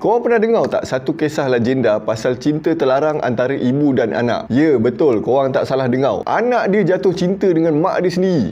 Korang pernah dengar tak satu kisah legenda pasal cinta terlarang antara ibu dan anak? Ya, betul. Korang tak salah dengar. Anak dia jatuh cinta dengan mak dia sendiri.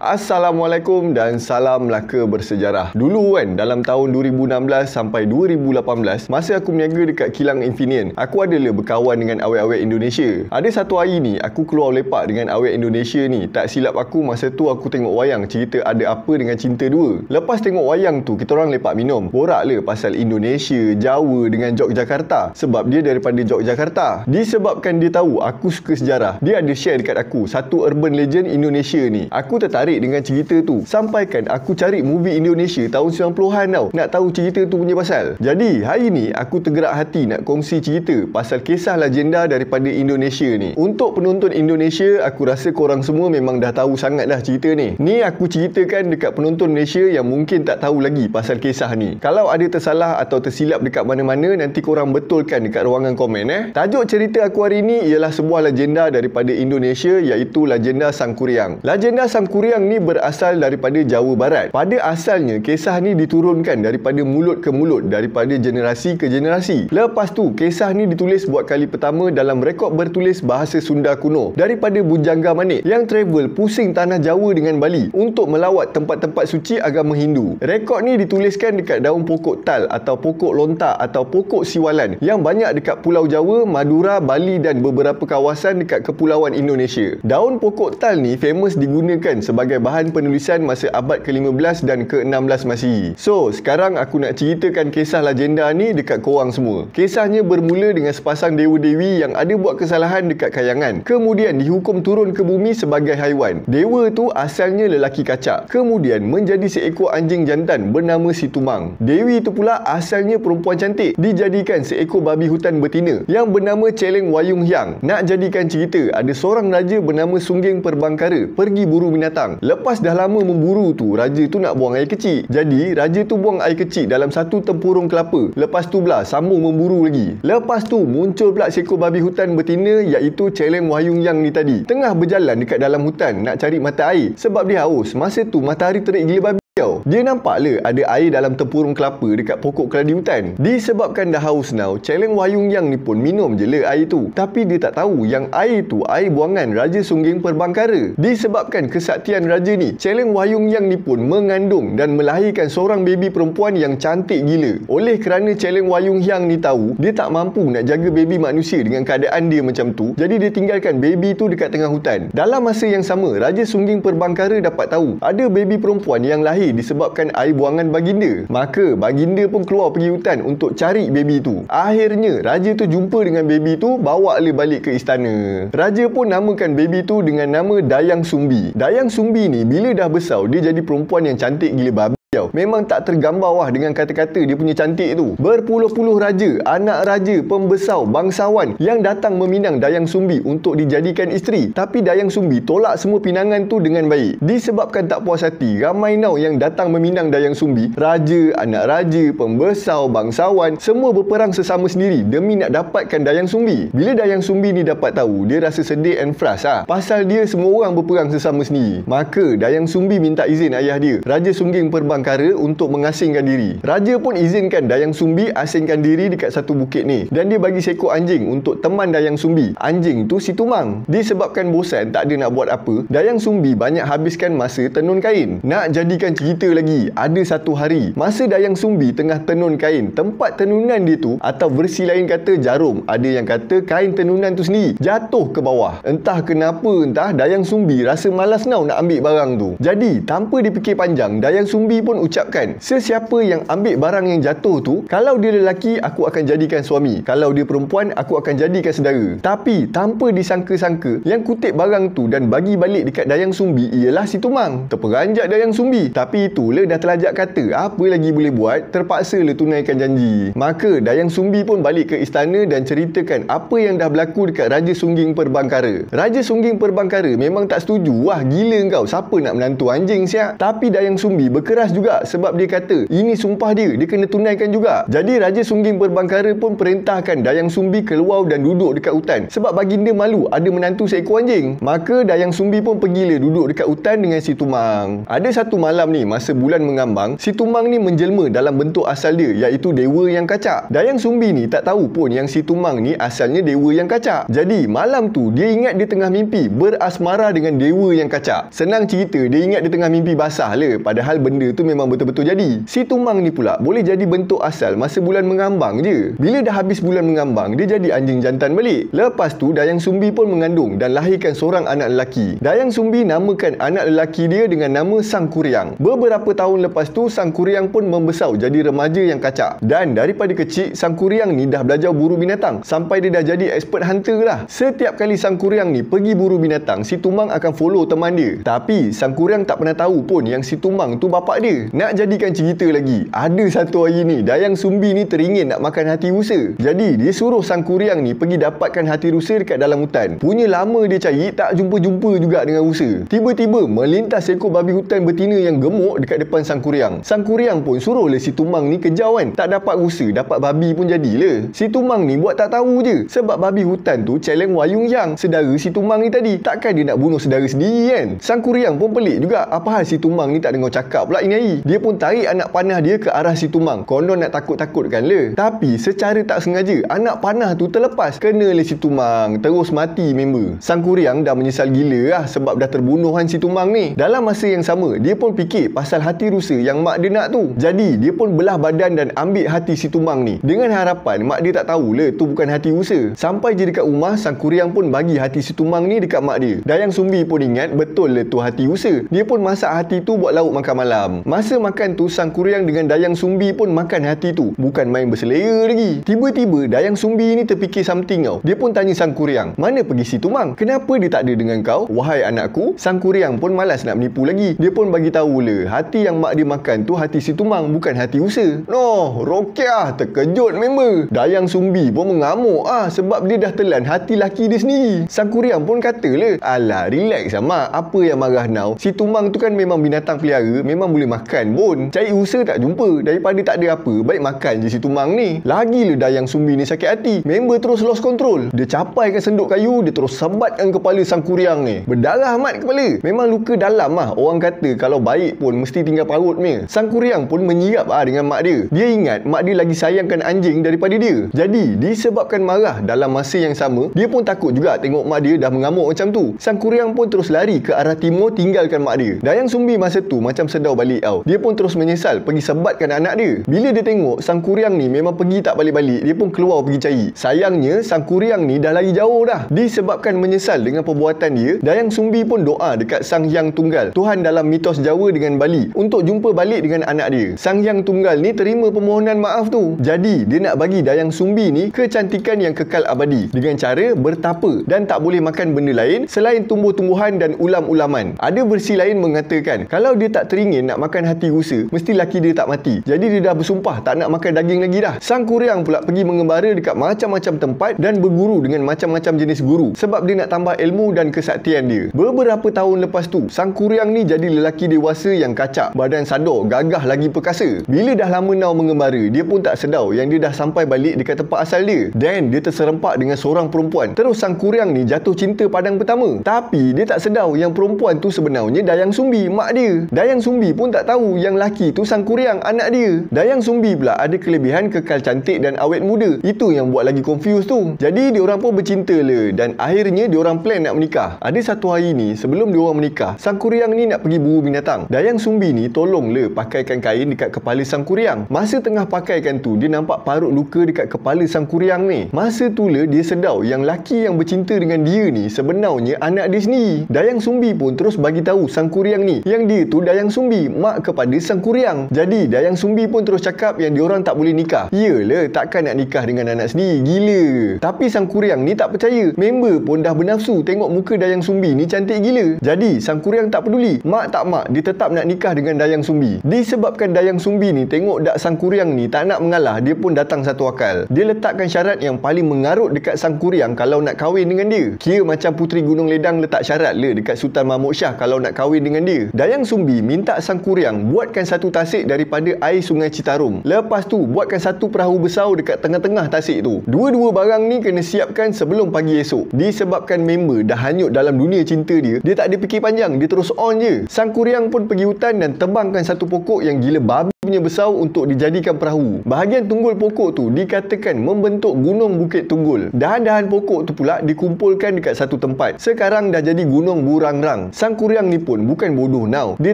Assalamualaikum dan salam Melaka bersejarah. Dulu kan, dalam tahun 2016 sampai 2018, masa aku berniaga dekat kilang Infineon, aku adalah berkawan dengan awet-awet Indonesia. Ada satu hari ni, aku keluar lepak dengan awet Indonesia ni. Tak silap aku, masa tu aku tengok wayang cerita Ada Apa Dengan Cinta 2. Lepas tengok wayang tu, kita orang lepak minum. Borak le pasal Indonesia, Jawa dengan Yogyakarta. Sebab dia daripada Yogyakarta. Disebabkan dia tahu aku suka sejarah, dia ada share dekat aku satu urban legend Indonesia ni. Aku tertarik dengan cerita tu. Sampaikan aku cari movie Indonesia tahun 90-an tau, nak tahu cerita tu punya pasal. Jadi hari ni aku tergerak hati nak kongsi cerita pasal kisah legenda daripada Indonesia ni. Untuk penonton Indonesia, aku rasa korang semua memang dah tahu sangat dah cerita ni. Ni aku ceritakan dekat penonton Malaysia yang mungkin tak tahu lagi pasal kisah ni. Kalau ada tersalah atau tersilap dekat mana-mana, nanti korang betulkan dekat ruangan komen. Tajuk cerita aku hari ni ialah sebuah legenda daripada Indonesia, iaitu legenda Sangkuriang. Legenda Sangkuriang ni berasal daripada Jawa Barat. Pada asalnya, kisah ni diturunkan daripada mulut ke mulut, daripada generasi ke generasi. Lepas tu, kisah ni ditulis buat kali pertama dalam rekod bertulis bahasa Sunda kuno daripada Bujangga Manik yang travel pusing tanah Jawa dengan Bali untuk melawat tempat-tempat suci agama Hindu. Rekod ni dituliskan dekat daun pokok tal atau pokok lontar atau pokok siwalan yang banyak dekat Pulau Jawa, Madura, Bali dan beberapa kawasan dekat kepulauan Indonesia. Daun pokok tal ni famous digunakan sebagai bahan penulisan masa abad ke-15 dan ke-16 Masihi. So, sekarang aku nak ceritakan kisah legenda ni dekat korang semua. Kisahnya bermula dengan sepasang dewa-dewi yang ada buat kesalahan dekat kayangan. Kemudian dihukum turun ke bumi sebagai haiwan. Dewa tu asalnya lelaki kacak. Kemudian menjadi seekor anjing jantan bernama Situmang. Dewi tu pula asalnya perempuan cantik. Dijadikan seekor babi hutan betina yang bernama Celeng Wayung Hyang. Nak jadikan cerita, ada seorang raja bernama Sungging Perbangkara pergi buru binatang. Lepas dah lama memburu tu, raja tu nak buang air kecil. Jadi, raja tu buang air kecil dalam satu tempurung kelapa. Lepas tu pula sambung memburu lagi. Lepas tu muncul pula seekor babi hutan betina, iaitu Celeng Wayung Yang ni tadi. Tengah berjalan dekat dalam hutan nak cari mata air sebab dia haus. Masa tu matahari terik gila babi. Dia nampak le ada air dalam tempurung kelapa dekat pokok keladi hutan. Disebabkan dah haus now, Celeng Wayung Yang ni pun minum je le air tu. Tapi dia tak tahu yang air tu air buangan Raja Sungging Perbangkara. Disebabkan kesaktian raja ni, Celeng Wayung Yang ni pun mengandung dan melahirkan seorang baby perempuan yang cantik gila. Oleh kerana Celeng Wayung Yang ni tahu dia tak mampu nak jaga baby manusia dengan keadaan dia macam tu, jadi dia tinggalkan baby tu dekat tengah hutan. Dalam masa yang sama, Raja Sungging Perbangkara dapat tahu ada baby perempuan yang lahir disebabkan air buangan baginda. Maka baginda pun keluar pergi hutan untuk cari baby tu. Akhirnya raja tu jumpa dengan baby tu, bawa dia balik ke istana. Raja pun namakan baby tu dengan nama Dayang Sumbi. Dayang Sumbi ni bila dah besar, dia jadi perempuan yang cantik gila babi. Memang tak tergambar wah dengan kata-kata dia punya cantik tu. Berpuluh-puluh raja, anak raja, pembesar, bangsawan yang datang meminang Dayang Sumbi untuk dijadikan isteri. Tapi Dayang Sumbi tolak semua pinangan tu dengan baik. Disebabkan tak puas hati, ramai now yang datang meminang Dayang Sumbi. Raja, anak raja, pembesar, bangsawan, semua berperang sesama sendiri demi nak dapatkan Dayang Sumbi. Bila Dayang Sumbi ni dapat tahu, dia rasa sedih and frust pasal dia semua orang berperang sesama sendiri. Maka Dayang Sumbi minta izin ayah dia, Raja Sungging Perbangkara, untuk mengasingkan diri. Raja pun izinkan Dayang Sumbi asingkan diri dekat satu bukit ni, dan dia bagi seekor anjing untuk teman Dayang Sumbi. Anjing tu Situmang. Disebabkan bosan tak ada nak buat apa, Dayang Sumbi banyak habiskan masa tenun kain. Nak jadikan cerita lagi, ada satu hari masa Dayang Sumbi tengah tenun kain, tempat tenunan dia tu, atau versi lain kata jarum, ada yang kata kain tenunan tu sendiri jatuh ke bawah. Entah kenapa, Dayang Sumbi rasa malas now nak ambil barang tu. Jadi tanpa dipikir panjang, Dayang Sumbi pun ucapkan, sesiapa yang ambil barang yang jatuh tu, kalau dia lelaki, aku akan jadikan suami. Kalau dia perempuan, aku akan jadikan saudara. Tapi tanpa disangka-sangka, yang kutip barang tu dan bagi balik dekat Dayang Sumbi ialah si Tumang. Terperanjat Dayang Sumbi. Tapi itulah dah terlajak kata, apa lagi boleh buat, terpaksa le tunaikan janji. Maka Dayang Sumbi pun balik ke istana dan ceritakan apa yang dah berlaku dekat Raja Sungging Perbangkara. Raja Sungging Perbangkara memang tak setuju. Wah, gila kau, siapa nak menantu anjing siap. Tapi Dayang Sumbi berkeras juga sebab dia kata ini sumpah dia kena tunaikan juga. Jadi Raja Sungging Perbangkara pun perintahkan Dayang Sumbi keluar dan duduk dekat hutan sebab baginda malu ada menantu seekor anjing. Maka Dayang Sumbi pun pergilah duduk dekat hutan dengan si Tumang. Ada satu malam ni, masa bulan mengambang, si Tumang ni menjelma dalam bentuk asal dia, iaitu dewa yang kacak. Dayang Sumbi ni tak tahu pun yang si Tumang ni asalnya dewa yang kacak. Jadi malam tu dia ingat dia tengah mimpi berasmara dengan dewa yang kacak. Senang cerita, dia ingat dia tengah mimpi basah le, padahal benda tu memang betul-betul jadi. Si Tumang ni pula boleh jadi bentuk asal masa bulan mengambang je. Bila dah habis bulan mengambang, dia jadi anjing jantan balik. Lepas tu Dayang Sumbi pun mengandung dan lahirkan seorang anak lelaki. Dayang Sumbi namakan anak lelaki dia dengan nama Sang Kuryang. Beberapa tahun lepas tu, Sang Kuryang pun membesar jadi remaja yang kacak. Dan daripada kecil, Sang Kuryang ni dah belajar buru binatang sampai dia dah jadi expert hunter lah. Setiap kali Sang Kuryang ni pergi buru binatang, si Tumang akan follow teman dia. Tapi Sang Kuryang tak pernah tahu pun yang si Tumang tu bapak dia. Nak jadikan cerita lagi, ada satu hari ni Dayang Sumbi ni teringin nak makan hati rusa. Jadi dia suruh Sang Kuryang ni pergi dapatkan hati rusa dekat dalam hutan. Punya lama dia cari, tak jumpa-jumpa juga dengan rusa. Tiba-tiba melintas seekor babi hutan betina yang gemuk dekat depan Sang Kuryang. Sang Kuryang pun suruhlah si Tumang ni kejar kan. Tak dapat rusa, dapat babi pun jadilah. Si Tumang ni buat tak tahu je sebab babi hutan tu challenge Wayung Yang, saudara si Tumang ni tadi. Takkan dia nak bunuh saudara sendiri kan. Sang Kuryang pun pelik juga, apa hal si Tumang ni tak dengar cakap pula ini hari. Dia pun tarik anak panah dia ke arah si Tumang. Konon nak takut-takutkan le. Tapi secara tak sengaja, anak panah tu terlepas, kena le si Tumang, terus mati member. Sang Kuryang dah menyesal gila lah sebab dah terbunuhan si Tumang ni. Dalam masa yang sama, dia pun fikir pasal hati rusa yang mak dia nak tu. Jadi dia pun belah badan dan ambil hati si Tumang ni dengan harapan mak dia tak tahu le tu bukan hati rusa. Sampai je dekat rumah, Sang Kuryang pun bagi hati si Tumang ni dekat mak dia. Dayang Sumbi pun ingat betul le tu hati rusa. Dia pun masak hati tu buat lauk makan malam. Masa makan tu, Sang Kuryang dengan Dayang Sumbi pun makan hati tu. Bukan main berselera lagi. Tiba-tiba Dayang Sumbi ni terfikir something tau. Dia pun tanya Sang Kuryang, mana pergi si Tumang? Kenapa dia tak ada dengan kau? Wahai anakku. Sang Kuryang pun malas nak menipu lagi. Dia pun bagi tahu le, hati yang mak dia makan tu hati si Tumang, bukan hati rusa. Noh, Rokiah terkejut member. Dayang Sumbi pun mengamuk sebab dia dah telan hati laki dia sendiri. Sang Kuryang pun kata le, alah relax lah mak, apa yang marah now? Si Tumang tu kan memang binatang pelihara, memang boleh makan pun. Cari rusa tak jumpa, daripada tak ada apa, baik makan je si Tumang ni. Lagilah Dayang Sumbi ni sakit hati. Member terus lost control. Dia capaikan senduk kayu, dia terus sambatkan kepala Sang Kuryang ni. Berdarah mat kepala. Memang luka dalam lah. Orang kata kalau baik pun mesti tinggal parut punya. Sang Kuryang pun menyirap dengan mak dia. Dia ingat mak dia lagi sayangkan anjing daripada dia. Jadi disebabkan marah, dalam masa yang sama dia pun takut juga tengok mak dia dah mengamuk macam tu. Sang Kuryang pun terus lari ke arah timur tinggalkan mak dia. Dayang Sumbi masa tu macam sedar balik tau. Dia pun terus menyesal pergi sebatkan anak dia. Bila dia tengok Sang Kuryang ni memang pergi tak balik-balik, dia pun keluar pergi cari. Sayangnya Sang Kuryang ni dah lari jauh dah. Disebabkan menyesal dengan perbuatan dia, Dayang Sumbi pun doa dekat Sang Hyang Tunggal, Tuhan dalam mitos Jawa dengan Bali, untuk jumpa balik dengan anak dia. Sang Hyang Tunggal ni terima permohonan maaf tu. Jadi dia nak bagi Dayang Sumbi ni kecantikan yang kekal abadi dengan cara bertapa dan tak boleh makan benda lain selain tumbuh-tumbuhan dan ulam-ulaman. Ada versi lain mengatakan kalau dia tak teringin nak makan hati rusa, mesti laki dia tak mati. Jadi dia dah bersumpah tak nak makan daging lagi dah. Sang Kuryang pula pergi mengembara dekat macam-macam tempat dan berguru dengan macam-macam jenis guru sebab dia nak tambah ilmu dan kesaktian dia. Beberapa tahun lepas tu, Sang Kuryang ni jadi lelaki dewasa yang kacak, badan sadar, gagah lagi perkasa. Bila dah lama now mengembara, dia pun tak sedar yang dia dah sampai balik dekat tempat asal dia. Dan dia terserempak dengan seorang perempuan. Terus Sang Kuryang ni jatuh cinta padang pertama. Tapi dia tak sedar yang perempuan tu sebenarnya Dayang Sumbi, mak dia. Dayang Sumbi pun tak tahu yang laki tu Sang Kuryang, anak dia. Dayang Sumbi pula ada kelebihan kekal cantik dan awet muda. Itu yang buat lagi confused tu. Jadi diorang pun bercinta le dan akhirnya diorang plan nak menikah. Ada satu hari ni sebelum diorang menikah, Sang Kuryang ni nak pergi buru binatang. Dayang Sumbi ni tolong le pakaikan kain dekat kepala Sang Kuryang. Masa tengah pakaikan tu, dia nampak parut luka dekat kepala Sang Kuryang ni. Masa tu le dia sedar yang laki yang bercinta dengan dia ni sebenarnya anak dia sendiri. Dayang Sumbi pun terus bagi tahu Sang Kuryang ni yang dia tu Dayang Sumbi, mak kepada kepada Sang Kuryang. Jadi Dayang Sumbi pun terus cakap yang diorang tak boleh nikah. Iyalah, takkan nak nikah dengan anak sendiri, gila. Tapi Sang Kuryang ni tak percaya. Member pun dah bernafsu tengok muka Dayang Sumbi ni cantik gila. Jadi Sang Kuryang tak peduli, mak tak mak, dia tetap nak nikah dengan Dayang Sumbi. Disebabkan Dayang Sumbi ni tengok dak Sang Kuryang ni tak nak mengalah, dia pun datang satu akal. Dia letakkan syarat yang paling mengarut dekat Sang Kuryang kalau nak kahwin dengan dia. Kira macam Puteri Gunung Ledang letak syarat le dekat Sultan Mahmud Shah kalau nak kahwin dengan dia. Dayang Sumbi minta Sang Kuryang buatkan satu tasik daripada air Sungai Citarum. Lepas tu buatkan satu perahu besar dekat tengah-tengah tasik tu. Dua-dua barang ni kena siapkan sebelum pagi esok. Disebabkan member dah hanyut dalam dunia cinta dia tak ada fikir panjang, dia terus on je. Sang Kuryang pun pergi hutan dan tebangkan satu pokok yang gila babi punya besar untuk dijadikan perahu. Bahagian tunggul pokok tu dikatakan membentuk gunung Bukit Tunggul. Dahan-dahan pokok tu pula dikumpulkan dekat satu tempat. Sekarang dah jadi gunung Burangrang. Sang Kuryang ni pun bukan bodoh now. Dia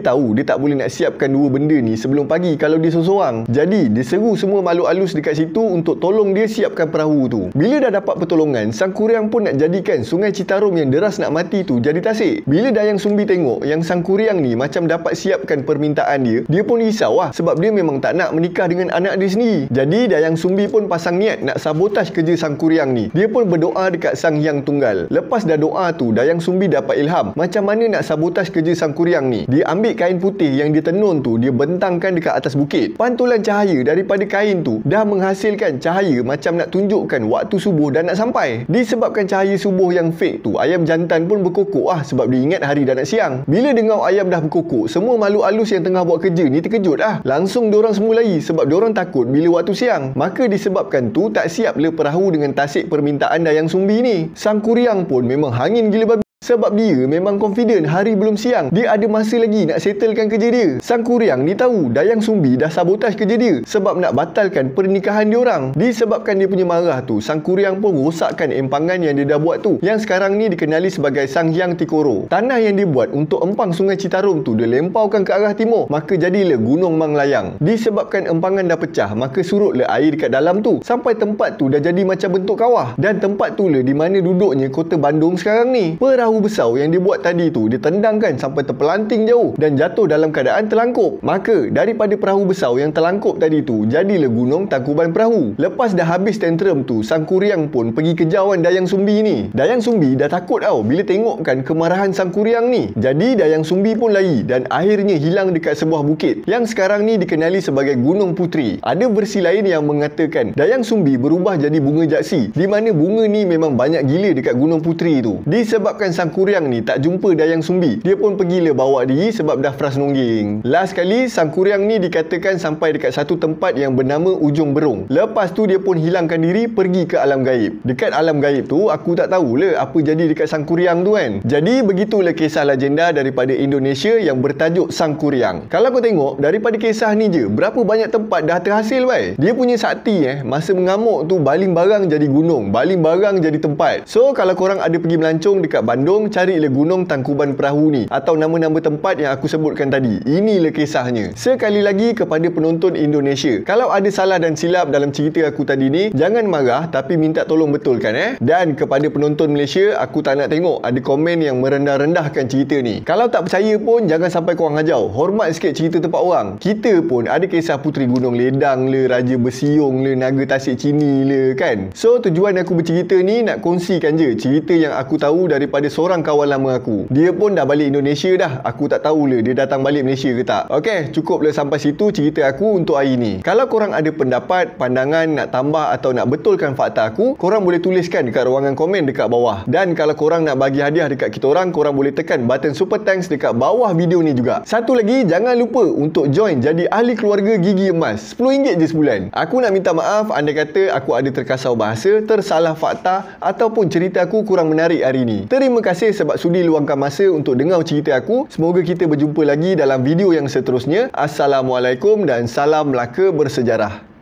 tahu dia tak boleh nak siapkan dua benda ni sebelum pagi kalau dia seorang. Jadi dia seru semua makhluk halus dekat situ untuk tolong dia siapkan perahu tu. Bila dah dapat pertolongan, Sang Kuryang pun nak jadikan Sungai Citarum yang deras nak mati tu jadi tasik. Bila Dayang Sumbi tengok yang Sang Kuryang ni macam dapat siapkan permintaan dia pun risau lah, sebab dia memang tak nak menikah dengan anak dia sendiri. Jadi Dayang Sumbi pun pasang niat nak sabotaj kerja Sang Kuryang ni. Dia pun berdoa dekat Sang Hyang Tunggal. Lepas dah doa tu, Dayang Sumbi dapat ilham macam mana nak sabotaj kerja Sang Kuryang ni. Dia ambil kain putih yang dia tenun tu, dia bentangkan dekat atas bukit. Pantulan cahaya daripada kain tu dah menghasilkan cahaya macam nak tunjukkan waktu subuh dah nak sampai. Disebabkan cahaya subuh yang fake tu, ayam jantan pun berkokok sebab dia ingat hari dah nak siang. Bila dengar ayam dah berkokok, semua makhluk halus yang tengah buat kerja ni terkejut langsung diorang semua lari sebab diorang takut bila waktu siang. Maka disebabkan tu tak siap le perahu dengan tasik permintaan Dayang Sumbi ni. Sang Kuryang pun memang hangin gila babi. Sebab dia memang confident hari belum siang, dia ada masa lagi nak settlekan kerja dia. Sang Kuryang ni tahu Dayang Sumbi dah sabotaj kerja dia sebab nak batalkan pernikahan diorang. Disebabkan dia punya marah tu, Sang Kuryang pun rosakkan empangan yang dia dah buat tu, yang sekarang ni dikenali sebagai Sang Hyang Tikoro. Tanah yang dia buat untuk empang Sungai Citarum tu dia lempaukan ke arah timur, maka jadilah Gunung Manglayang. Disebabkan empangan dah pecah, maka surutlah air dekat dalam tu sampai tempat tu dah jadi macam bentuk kawah, dan tempat tu lah di mana duduknya Kota Bandung sekarang ni. Perahu besar yang dia buat tadi tu dia tendangkan sampai terpelanting jauh dan jatuh dalam keadaan terlangkup. Maka daripada perahu besar yang terlangkup tadi tu jadilah Gunung Tangkuban Perahu. Lepas dah habis tantrum tu, Sang Kuryang pun pergi kejawan Dayang Sumbi ni. Dayang Sumbi dah takut bila tengokkan kemarahan Sang Kuryang ni. Jadi Dayang Sumbi pun lari dan akhirnya hilang dekat sebuah bukit yang sekarang ni dikenali sebagai Gunung Puteri. Ada versi lain yang mengatakan Dayang Sumbi berubah jadi bunga jaksi, di mana bunga ni memang banyak gila dekat Gunung Puteri tu. Disebabkan Sang Kuryang ni tak jumpa Dayang Sumbi, dia pun pergilah bawa diri sebab dah frust nongging. Last kali Sang Kuryang ni dikatakan sampai dekat satu tempat yang bernama Ujung Berung. Lepas tu dia pun hilangkan diri pergi ke alam gaib. Dekat alam gaib tu aku tak tahulah apa jadi dekat Sang Kuryang tu kan. Jadi begitulah kisah legenda daripada Indonesia yang bertajuk Sang Kuryang. Kalau kau tengok daripada kisah ni je, berapa banyak tempat dah terhasil bai. Dia punya sakti masa mengamuk tu baling barang jadi gunung, baling barang jadi tempat. So kalau korang ada pergi melancong dekat Bandung, carilah Gunung Tangkuban Perahu ni atau nama-nama tempat yang aku sebutkan tadi. Inilah kisahnya. Sekali lagi kepada penonton Indonesia, kalau ada salah dan silap dalam cerita aku tadi ni, jangan marah tapi minta tolong betulkan Dan kepada penonton Malaysia, aku tak nak tengok ada komen yang merendah-rendahkan cerita ni. Kalau tak percaya pun jangan sampai korang hajau. Hormat sikit cerita tempat orang. Kita pun ada kisah Puteri Gunung Ledang le, Raja Bersiung le, Naga Tasik Cini le kan. So tujuan aku bercerita ni nak kongsikan je cerita yang aku tahu daripada seorang kawan lama aku. Dia pun dah balik Indonesia dah. Aku tak tahulah dia datang balik Malaysia ke tak. Okey, cukuplah sampai situ cerita aku untuk hari ni. Kalau korang ada pendapat, pandangan, nak tambah atau nak betulkan fakta aku, korang boleh tuliskan dekat ruangan komen dekat bawah. Dan kalau korang nak bagi hadiah dekat kita orang, korang boleh tekan button super thanks dekat bawah video ni juga. Satu lagi, jangan lupa untuk join jadi ahli keluarga Gigi Emas. RM10 je sebulan. Aku nak minta maaf andai kata aku ada terkasar bahasa, tersalah fakta ataupun cerita aku kurang menarik hari ni. Terima kasih sebab sudi luangkan masa untuk dengar cerita aku. Semoga kita berjumpa lagi dalam video yang seterusnya. Assalamualaikum dan salam Melaka bersejarah.